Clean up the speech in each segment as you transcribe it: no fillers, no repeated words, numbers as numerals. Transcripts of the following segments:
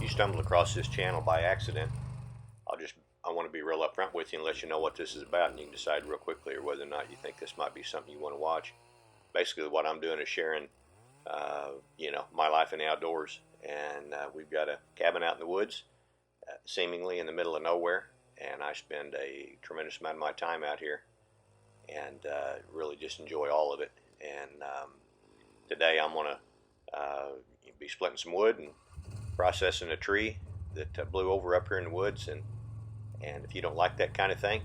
Stumbled across this channel by accident, I want to be real upfront with you and let you know what this is about, and you can decide real quickly or whether or not you think this might be something you want to watch. Basically, what I'm doing is sharing, my life in the outdoors, and we've got a cabin out in the woods, seemingly in the middle of nowhere, and I spend a tremendous amount of my time out here, and really just enjoy all of it. And today I'm going to be splitting some wood and processing a tree that blew over up here in the woods, and if you don't like that kind of thing,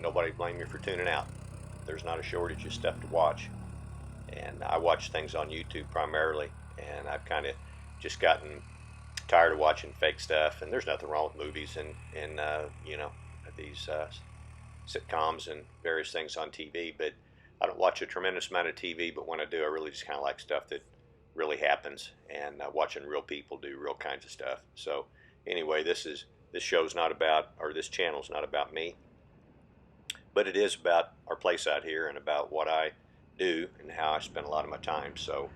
nobody blame you for tuning out. There's not a shortage of stuff to watch, and I watch things on YouTube primarily, and I've kind of just gotten tired of watching fake stuff. And there's nothing wrong with movies and these sitcoms and various things on TV, but I don't watch a tremendous amount of TV. But when I do, I really just kind of like stuff that really happens, and watching real people do real kinds of stuff. So anyway, this show's not about, or this channel's not about me, but it is about our place out here and about what I do and how I spend a lot of my time. So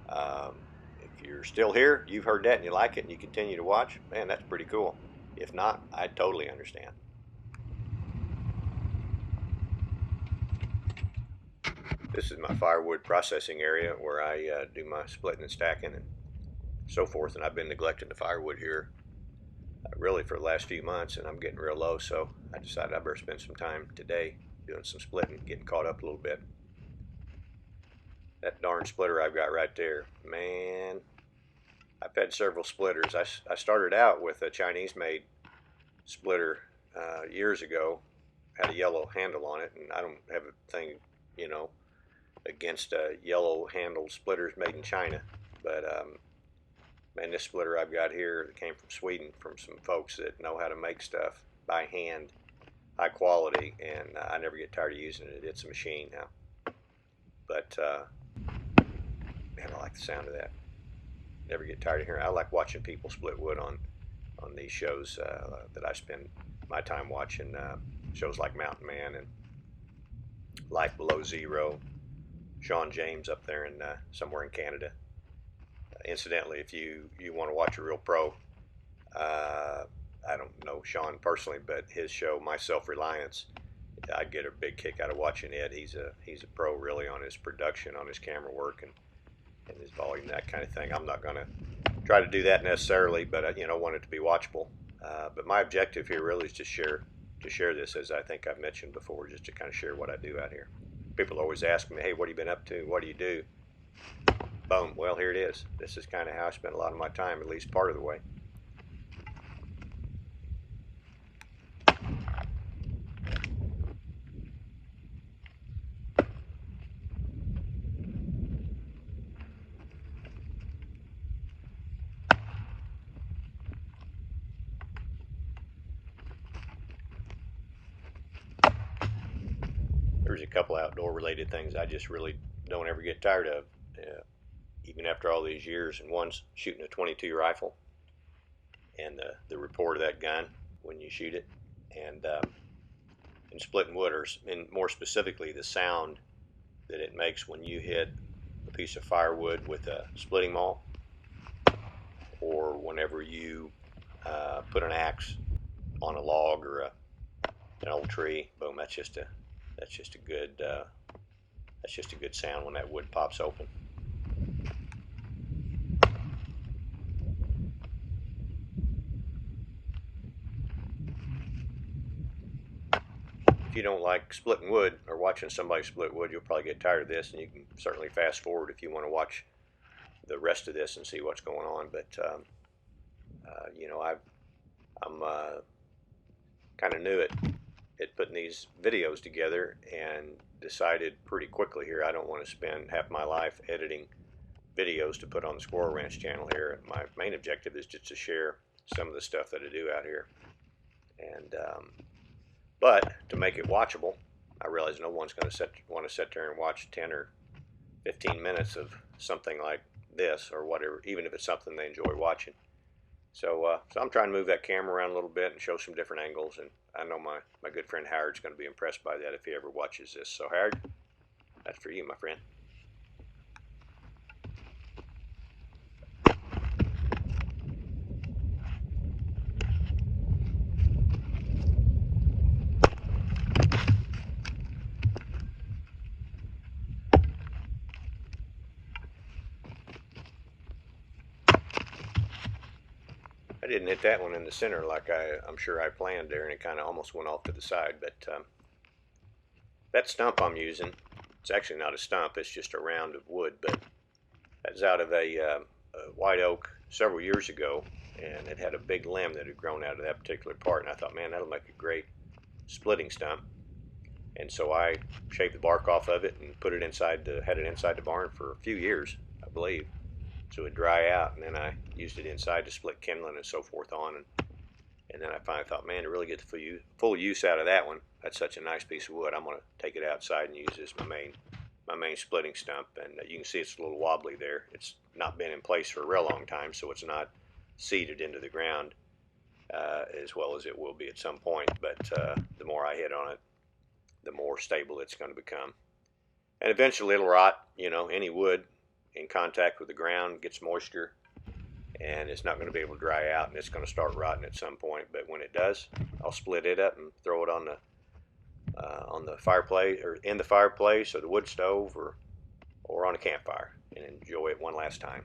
if you're still here, you've heard that and you like it and you continue to watch, man, that's pretty cool. If not, I totally understand. This is my firewood processing area where I do my splitting and stacking and so forth. And I've been neglecting the firewood here really for the last few months, and I'm getting real low, so I decided I better spend some time today doing some splitting, getting caught up a little bit. That darn splitter I've got right there, man, I've had several splitters. I started out with a Chinese-made splitter years ago, had a yellow handle on it, and I don't have a thing, against yellow handled splitters made in China, but man, this splitter I've got here came from Sweden, from some folks that know how to make stuff by hand, high quality, and I never get tired of using it. It's a machine now, but man, I like the sound of that. Never get tired of hearing. I like watching people split wood on these shows that I spend my time watching, shows like Mountain Man and Life Below Zero. Sean James up there in somewhere in Canada. Incidentally, if you want to watch a real pro, I don't know Sean personally, but his show, My Self-Reliance, I get a big kick out of watching it. He's a pro really on his production, on his camera work, and his volume, that kind of thing. I'm not going to try to do that necessarily, but I want it to be watchable. But my objective here really is to share this, as I think I've mentioned before, just to kind of share what I do out here. People always ask me, hey, what have you been up to? What do you do? Boom. Well, here it is. This is kind of how I spend a lot of my time, at least part of the way. There's a couple outdoor related things I just really don't ever get tired of, even after all these years. And one's shooting a .22 rifle and the report of that gun when you shoot it, and splitting wood, and more specifically the sound that it makes when you hit a piece of firewood with a splitting maul, or whenever you put an axe on a log or an old tree. Boom! That's just a good sound when that wood pops open. If you don't like splitting wood or watching somebody split wood, you'll probably get tired of this, and you can certainly fast forward if you want to watch the rest of this and see what's going on. But I'm kind of new at at putting these videos together and decided pretty quickly here I don't want to spend half my life editing videos to put on the Squirrel Ranch channel here. My main objective is just to share some of the stuff that I do out here. And but to make it watchable, I realize no one's going to want to sit there and watch 10 or 15 minutes of something like this or whatever, even if it's something they enjoy watching. So I'm trying to move that camera around a little bit and show some different angles, and I know my good friend Howard's going to be impressed by that if he ever watches this. So Howard, that's for you, my friend. I didn't hit that one in the center like I'm sure I planned there, and it kind of almost went off to the side. But that stump I'm using, it's actually not a stump, it's just a round of wood, but that's out of a white oak several years ago, and it had a big limb that had grown out of that particular part, and I thought, man, that'll make a great splitting stump. And so I shaved the bark off of it and had it inside the barn for a few years, I believe, so it would dry out, and then I used it inside to split kindling and so forth on, and then I finally thought, man, to really get the full use out of that one, that's such a nice piece of wood, I'm going to take it outside and use this as my main splitting stump. And you can see it's a little wobbly there. It's not been in place for a real long time, so it's not seated into the ground as well as it will be at some point, but the more I hit on it, the more stable it's going to become. And eventually it'll rot. You know, any wood in contact with the ground gets moisture, and it's not going to be able to dry out, and it's going to start rotting at some point. But when it does, I'll split it up and throw it on the fireplace, or in the fireplace, or the wood stove, or on a campfire, and enjoy it one last time.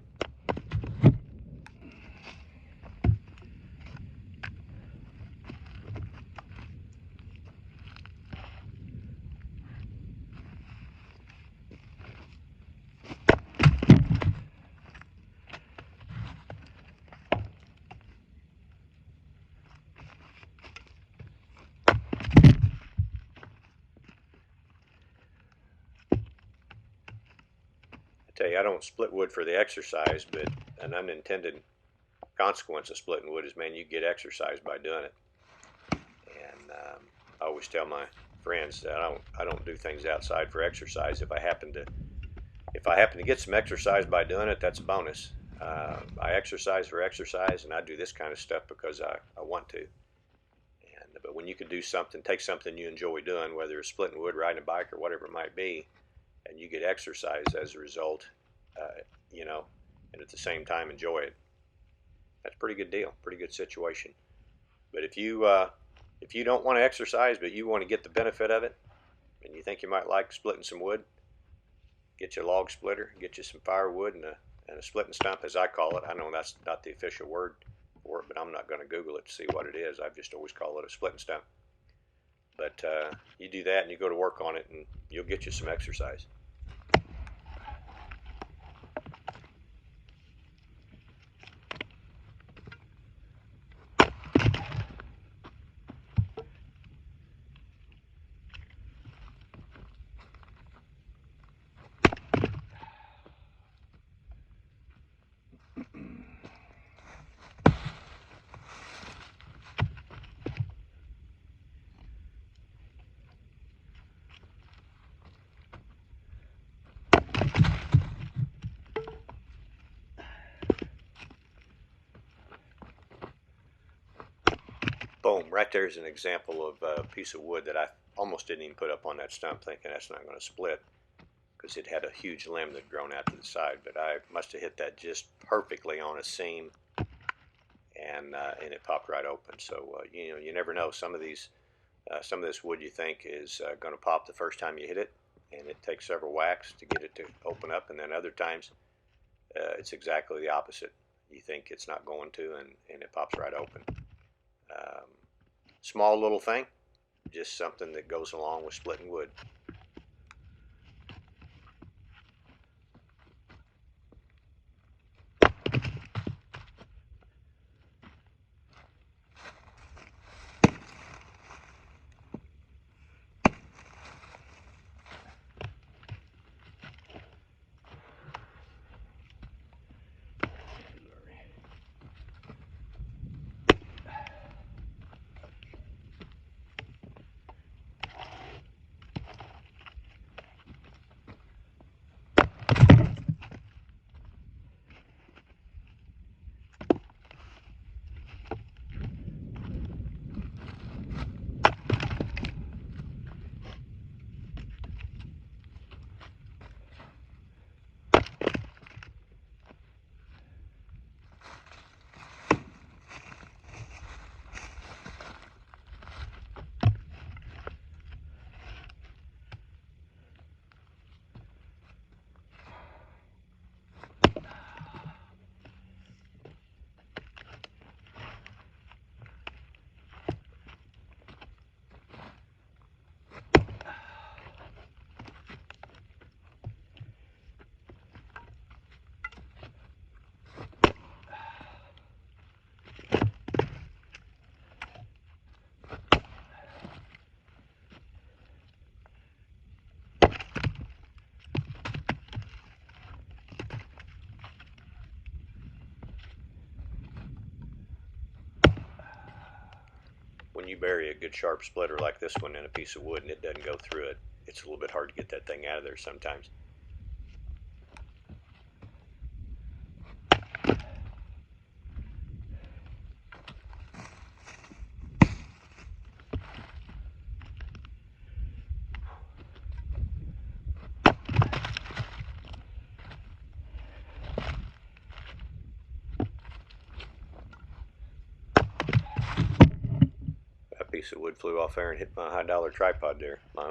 I tell you, I don't split wood for the exercise, but an unintended consequence of splitting wood is, man, you get exercise by doing it. And I always tell my friends that I don't do things outside for exercise. If I happen to get some exercise by doing it, that's a bonus. I exercise for exercise, and I do this kind of stuff because I want to. But when you can do something, take something you enjoy doing, whether it's splitting wood, riding a bike, or whatever it might be, and you get exercise as a result, you know, and at the same time enjoy it, that's a pretty good deal, pretty good situation. But if you don't want to exercise, but you want to get the benefit of it, and you think you might like splitting some wood, get you a log splitter, get you some firewood, and a splitting stump, as I call it. I know that's not the official word for it, but I'm not going to Google it to see what it is. I've just always called it a splitting stump. But you do that, and you go to work on it, and you'll get you some exercise. Boom, right there's an example of a piece of wood that I almost didn't even put up on that stump, thinking that's not going to split because it had a huge limb that had grown out to the side. But I must have hit that just perfectly on a seam, and it popped right open. So you know, you never know. Some of this wood you think is going to pop the first time you hit it, and it takes several whacks to get it to open up, and then other times it's exactly the opposite. You think it's not going to, and it pops right open. Small little thing, just something that goes along with splitting wood. bury a good sharp splitter like this one in a piece of wood and it doesn't go through it, it's a little bit hard to get that thing out of there sometimes. Piece of wood flew off there and hit my high-dollar tripod there. One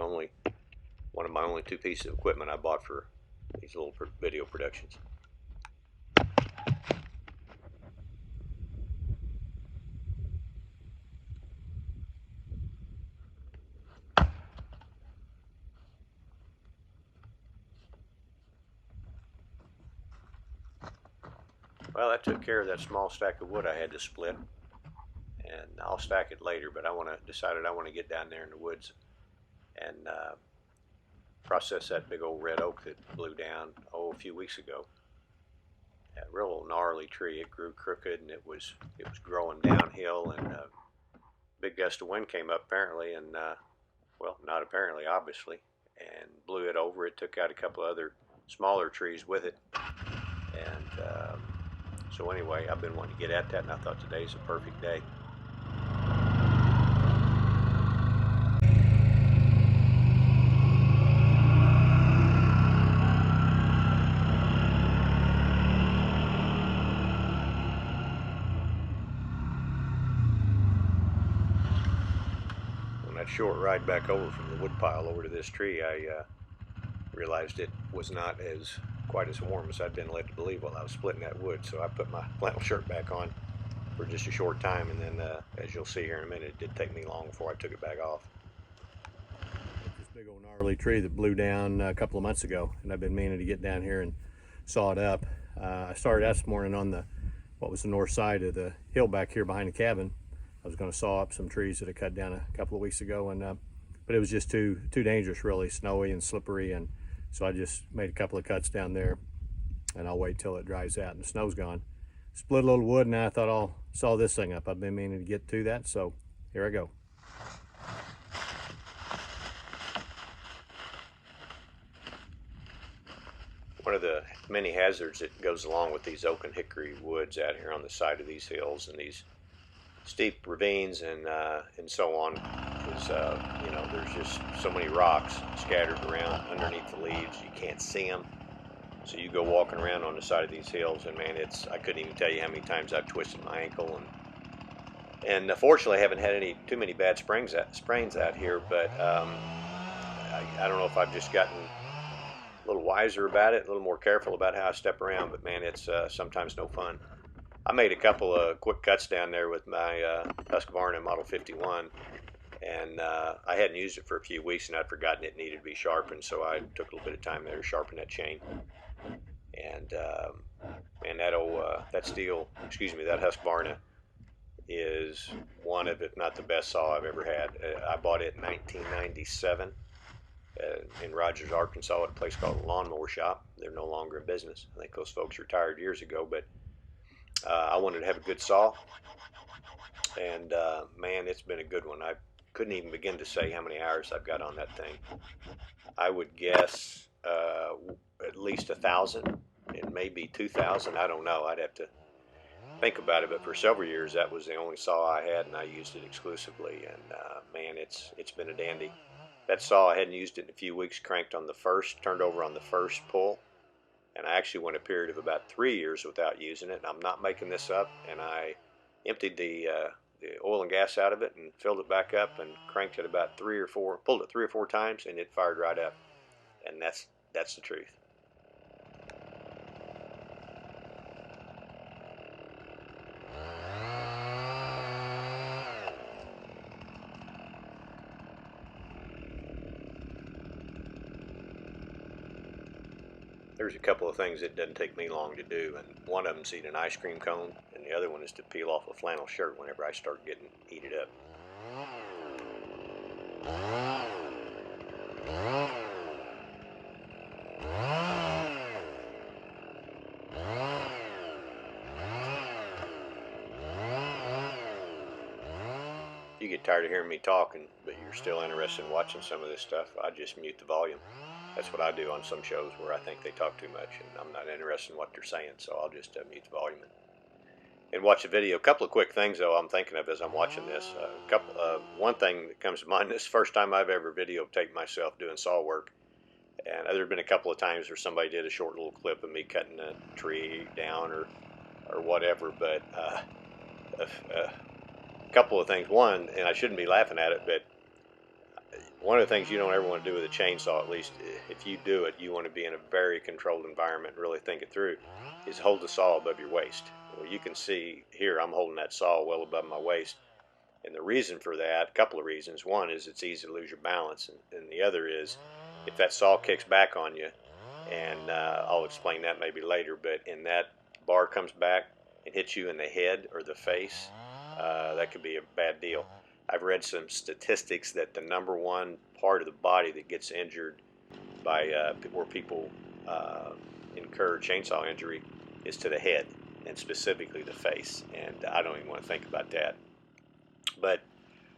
of my only two pieces of equipment I bought for these little video productions. Well, that took care of that small stack of wood I had to split, and I'll stack it later. But decided I want to get down there in the woods and process that big old red oak that blew down a few weeks ago. A real gnarly tree. It grew crooked and it was growing downhill, and a big gust of wind came up apparently, and well, not apparently, obviously, and blew it over. It took out a couple of other smaller trees with it, and so anyway, I've been wanting to get at that, and I thought today's a perfect day. On that short ride back over from the woodpile over to this tree, I realized it was not quite as warm as I'd been led to believe while I was splitting that wood. So I put my flannel shirt back on for just a short time, and then as you'll see here in a minute, it did take me long before I took it back off. This big old gnarly tree that blew down a couple of months ago, and I've been meaning to get down here and saw it up. I started out this morning on what was the north side of the hill back here behind the cabin. I was going to saw up some trees that I cut down a couple of weeks ago, and but it was just too dangerous, really snowy and slippery, and so I just made a couple of cuts down there, and I'll wait till it dries out and the snow's gone. Split a little wood, and I thought I'll saw this thing up. I've been meaning to get to that, so here I go. One of the many hazards that goes along with these oak and hickory woods out here on the side of these hills and these steep ravines and so on is you know, there's just so many rocks scattered around underneath the leaves. You can't see them, so you go walking around on the side of these hills, and man, I couldn't even tell you how many times I've twisted my ankle, and fortunately I haven't had too many bad sprains out here, but I don't know if I've just gotten a little wiser about it, a little more careful about how I step around, but man, it's sometimes no fun. I made a couple of quick cuts down there with my Husqvarna Model 51, and I hadn't used it for a few weeks, and I'd forgotten it needed to be sharpened, so I took a little bit of time there to sharpen that chain. And man, that Husqvarna is one of, if not the best saw I've ever had. I bought it in 1997 in Rogers, Arkansas, at a place called the Lawnmower Shop. They're no longer in business. I think those folks retired years ago, but I wanted to have a good saw, and man, it's been a good one. I couldn't even begin to say how many hours I've got on that thing. I would guess at least 1,000, and maybe 2,000. I don't know. I'd have to think about it. But for several years, that was the only saw I had, and I used it exclusively. And man, it's been a dandy. That saw, I hadn't used it in a few weeks. Turned over on the first pull. And I actually went a period of about 3 years without using it, and I'm not making this up. And I emptied the oil and gas out of it and filled it back up and cranked it about pulled it 3 or 4 times, and it fired right up. And that's the truth. There's a couple of things that doesn't take me long to do, and one of them's eat an ice cream cone, and the other one is to peel off a flannel shirt whenever I start getting heated up. You you get tired of hearing me talking, but you're still interested in watching some of this stuff, I just mute the volume. That's what I do on some shows where I think they talk too much and I'm not interested in what they're saying, so I'll just mute the volume and watch the video. A couple of quick things though I'm thinking of as I'm watching this. One thing that comes to mind, this is the first time I've ever videotaped myself doing saw work, and there have been a couple of times where somebody did a short little clip of me cutting a tree down or whatever, but a couple of things. One, and I shouldn't be laughing at it, but one of the things you don't ever want to do with a chainsaw, at least if you do it, you want to be in a very controlled environment and really think it through, is hold the saw above your waist. Well, you can see here I'm holding that saw well above my waist. And the reason for that, a couple of reasons. One is it's easy to lose your balance, and the other is if that saw kicks back on you, and I'll explain that maybe later, but and that bar comes back and hits you in the head or the face, that could be a bad deal. I've read some statistics that the number one part of the body that gets injured by where people incur chainsaw injury is to the head, and specifically the face, and I don't even want to think about that. But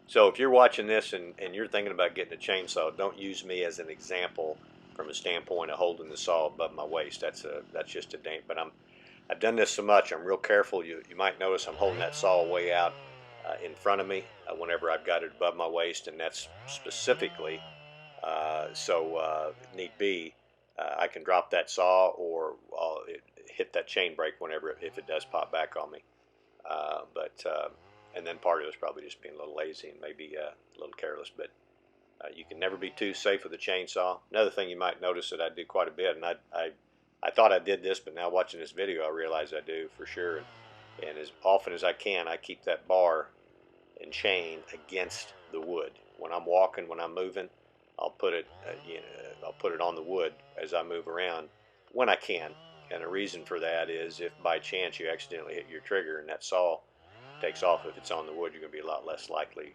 so if you're watching this and you're thinking about getting a chainsaw, don't use me as an example from a standpoint of holding the saw above my waist. That's just a dang. But I've done this so much, I'm real careful. You might notice I'm holding that saw way out in front of me whenever I've got it above my waist, and that's specifically so need be I can drop that saw or I'll hit that chain brake whenever if it does pop back on me. And then part of it is probably just being a little lazy and maybe a little careless, but you can never be too safe with a chainsaw. Another thing you might notice that I do quite a bit, and I thought I did this, but now watching this video I realize I do for sure, and as often as I can I keep that bar and chain against the wood. When I'm walking, when I'm moving, I'll put it I'll put it on the wood as I move around when I can. And the reason for that is if by chance you accidentally hit your trigger and that saw takes off, if it's on the wood, you're going to be a lot less likely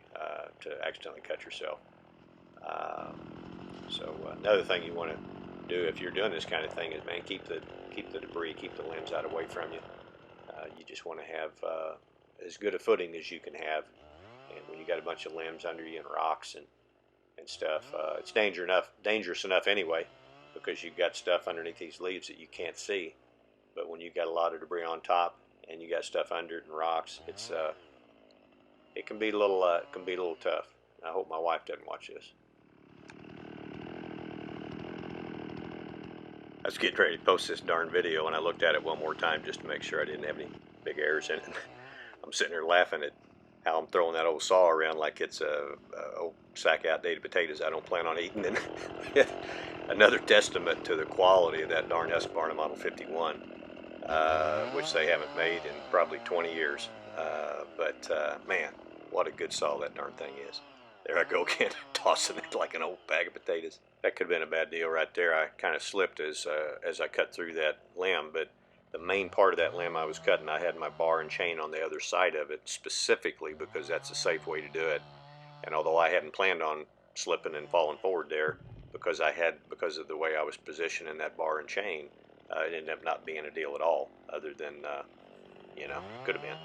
to accidentally cut yourself. Another thing you want to do if you're doing this kind of thing is, man, keep the debris, keep the limbs out away from you. You just want to have as good a footing as you can have, and when you got a bunch of limbs under you and rocks and stuff, it's dangerous enough anyway, because you've got stuff underneath these leaves that you can't see. But when you got a lot of debris on top and you got stuff under it and rocks, it can be a little tough. I hope my wife doesn't watch this. I was getting ready to post this darn video and I looked at it one more time just to make sure I didn't have any big errors in it. I'm sitting there laughing at how I'm throwing that old saw around like it's a old sack of outdated potatoes I don't plan on eating. And another testament to the quality of that darn Husqvarna Model 51, which they haven't made in probably 20 years. Man, what a good saw that darn thing is. There I go again, tossing it like an old bag of potatoes. That could have been a bad deal right there. I kind of slipped as I cut through that limb, but the main part of that limb I was cutting, I had my bar and chain on the other side of it specifically because that's a safe way to do it. And although I hadn't planned on slipping and falling forward there because of the way I was positioning that bar and chain, it ended up not being a deal at all, other than could have been.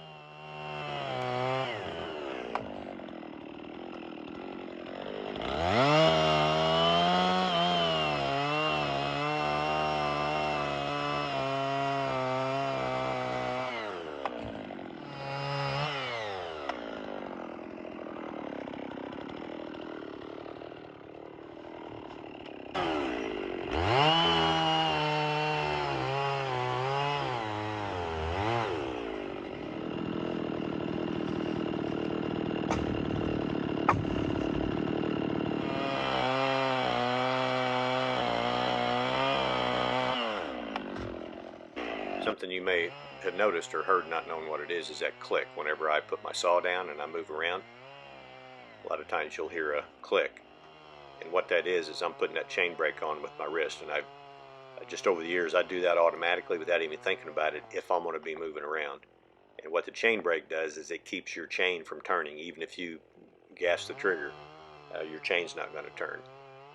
Something you may have noticed or heard not knowing what it is that click whenever I put my saw down and I move around. A lot of times you'll hear a click, and what that is I'm putting that chain brake on with my wrist, and I just over the years I do that automatically without even thinking about it if I'm going to be moving around. And what the chain brake does is it keeps your chain from turning. Even if you gas the trigger, your chain's not going to turn.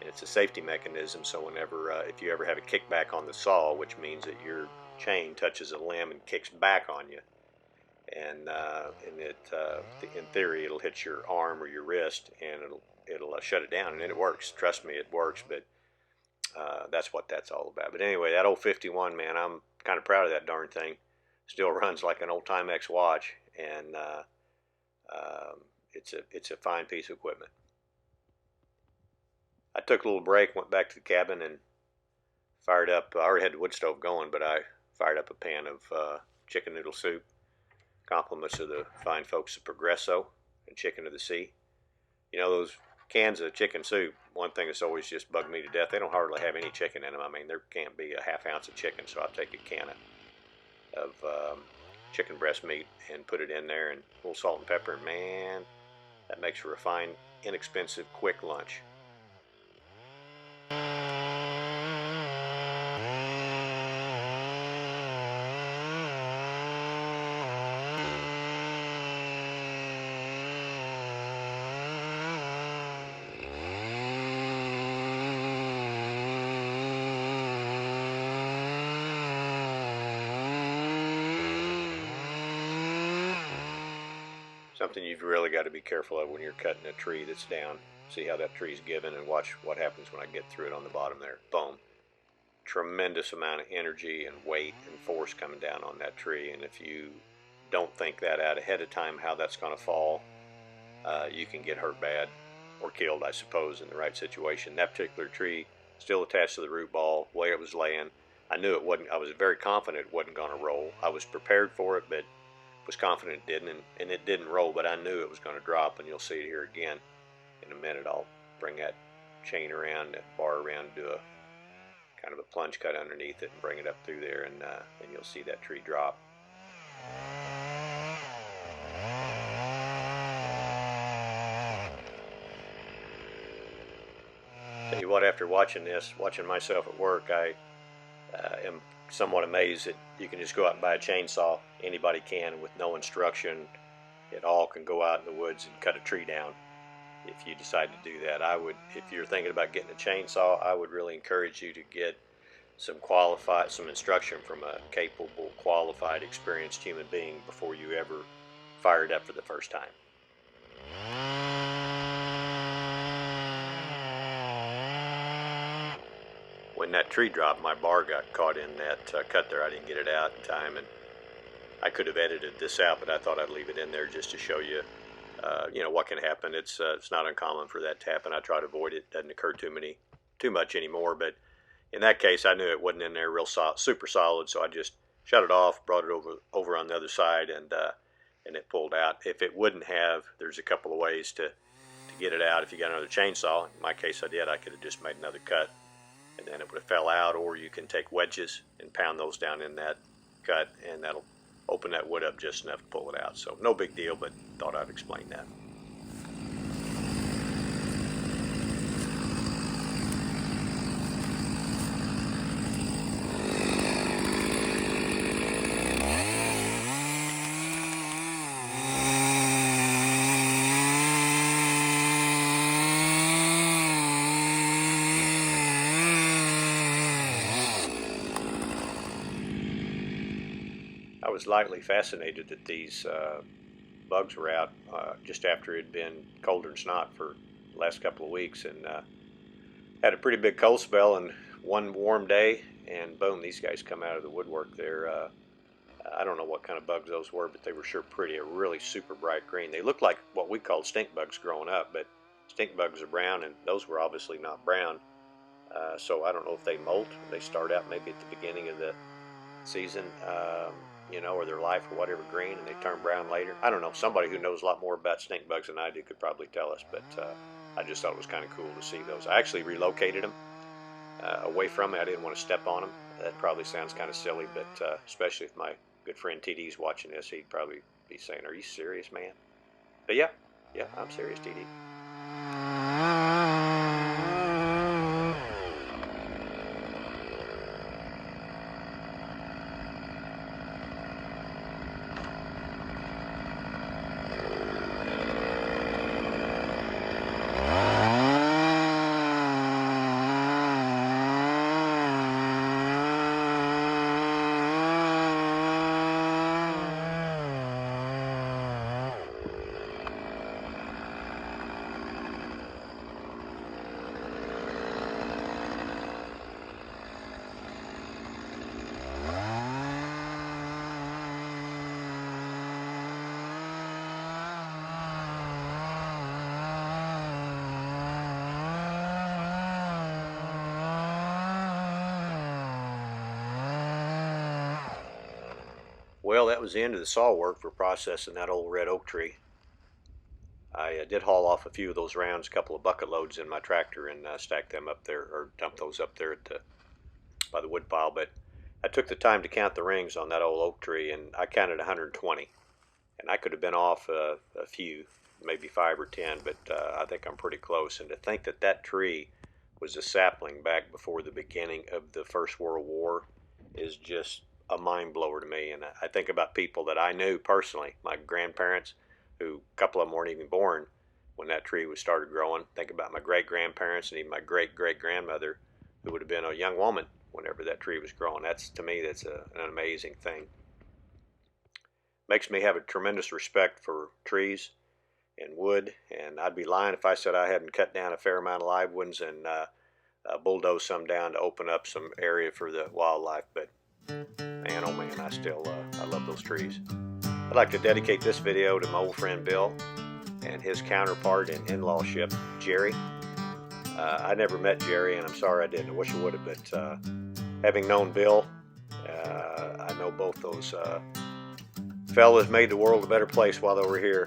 And it's a safety mechanism, so whenever if you ever have a kickback on the saw, which means that your chain touches a limb and kicks back on you, and in theory, it'll hit your arm or your wrist, and it'll shut it down, and it works. Trust me, it works. But that's what that's all about. But anyway, that old 51, man, I'm kind of proud of that darn thing. Still runs like an old Timex watch, and it's a fine piece of equipment. I took a little break, went back to the cabin, and fired up. I already had the wood stove going, but I fired up a pan of chicken noodle soup. Compliments of the fine folks at Progresso and Chicken of the Sea. You know, those cans of chicken soup, one thing that's always just bugged me to death, they don't hardly have any chicken in them. I mean, there can't be a half ounce of chicken, so I'll take a can of chicken breast meat and put it in there, and a little salt and pepper, and man, that makes for a fine, inexpensive, quick lunch. Something you've really got to be careful of when you're cutting a tree that's down. See how that tree's given, and watch what happens when I get through it on the bottom there. Boom. Tremendous amount of energy and weight and force coming down on that tree, and if you don't think that out ahead of time how that's going to fall, you can get hurt bad or killed, I suppose, in the right situation. That particular tree still attached to the root ball, the way it was laying. I knew it wasn't. I was very confident it wasn't going to roll. I was prepared for it, but was confident it didn't, and it didn't roll, but I knew it was going to drop, and you'll see it here again in a minute. I'll bring that chain around, that bar around, do a kind of a plunge cut underneath it and bring it up through there, and you'll see that tree drop. Tell you what, after watching this, watching myself at work, I am somewhat amazed that you can just go out and buy a chainsaw. Anybody can, with no instruction. It all can go out in the woods and cut a tree down. If you decide to do that, I would. If you're thinking about getting a chainsaw, I would really encourage you to get some instruction from a capable, qualified, experienced human being before you ever fire it up for the first time. When that tree dropped, my bar got caught in that cut there. I didn't get it out in time, and I could have edited this out, but I thought I'd leave it in there just to show you, what can happen. It's not uncommon for that to happen. I try to avoid it. It doesn't occur too much anymore, but in that case, I knew it wasn't in there real super solid, so I just shut it off, brought it over on the other side, and it pulled out. If it wouldn't have, there's a couple of ways to get it out. If you got another chainsaw, in my case I did, I could have just made another cut, and then it would have fell out, or you can take wedges and pound those down in that cut, and that'll open that wood up just enough to pull it out. So no big deal, but thought I'd explain that. I was lightly fascinated that these bugs were out just after it had been colder than snot for the last couple of weeks, and had a pretty big cold spell and one warm day, and boom, these guys come out of the woodwork there. I don't know what kind of bugs those were, but they were sure pretty. A really super bright green. They looked like what we called stink bugs growing up, but stink bugs are brown, and those were obviously not brown. So I don't know if they molt. They start out maybe at the beginning of the season, or their life or whatever, green, and they turn brown later. I don't know. Somebody who knows a lot more about stink bugs than I do could probably tell us, but I just thought it was kind of cool to see those. I actually relocated them away from me. I didn't want to step on them. That probably sounds kind of silly, but especially if my good friend TD's watching this, he'd probably be saying, "Are you serious, man?" But yeah, I'm serious, TD. Well, that was the end of the saw work for processing that old red oak tree. I did haul off a few of those rounds, a couple of bucket loads in my tractor, and stack them up there, or dump those up there at by the wood pile. But I took the time to count the rings on that old oak tree, and I counted 120. And I could have been off a few, maybe 5 or 10, but I think I'm pretty close. And to think that that tree was a sapling back before the beginning of the First World War is just a mind blower to me. And I think about people that I knew personally, my grandparents, who a couple of them weren't even born when that tree was started growing. Think about my great grandparents and even my great great grandmother, who would have been a young woman whenever that tree was growing. That's, to me, that's an amazing thing. Makes me have a tremendous respect for trees and wood, and I'd be lying if I said I hadn't cut down a fair amount of live ones and bulldozed some down to open up some area for the wildlife. But man, oh man, I love those trees. I'd like to dedicate this video to my old friend Bill and his counterpart in in-lawship, Jerry. I never met Jerry, and I'm sorry I didn't. I wish I would have, but having known Bill, I know both those fellas made the world a better place while they were here.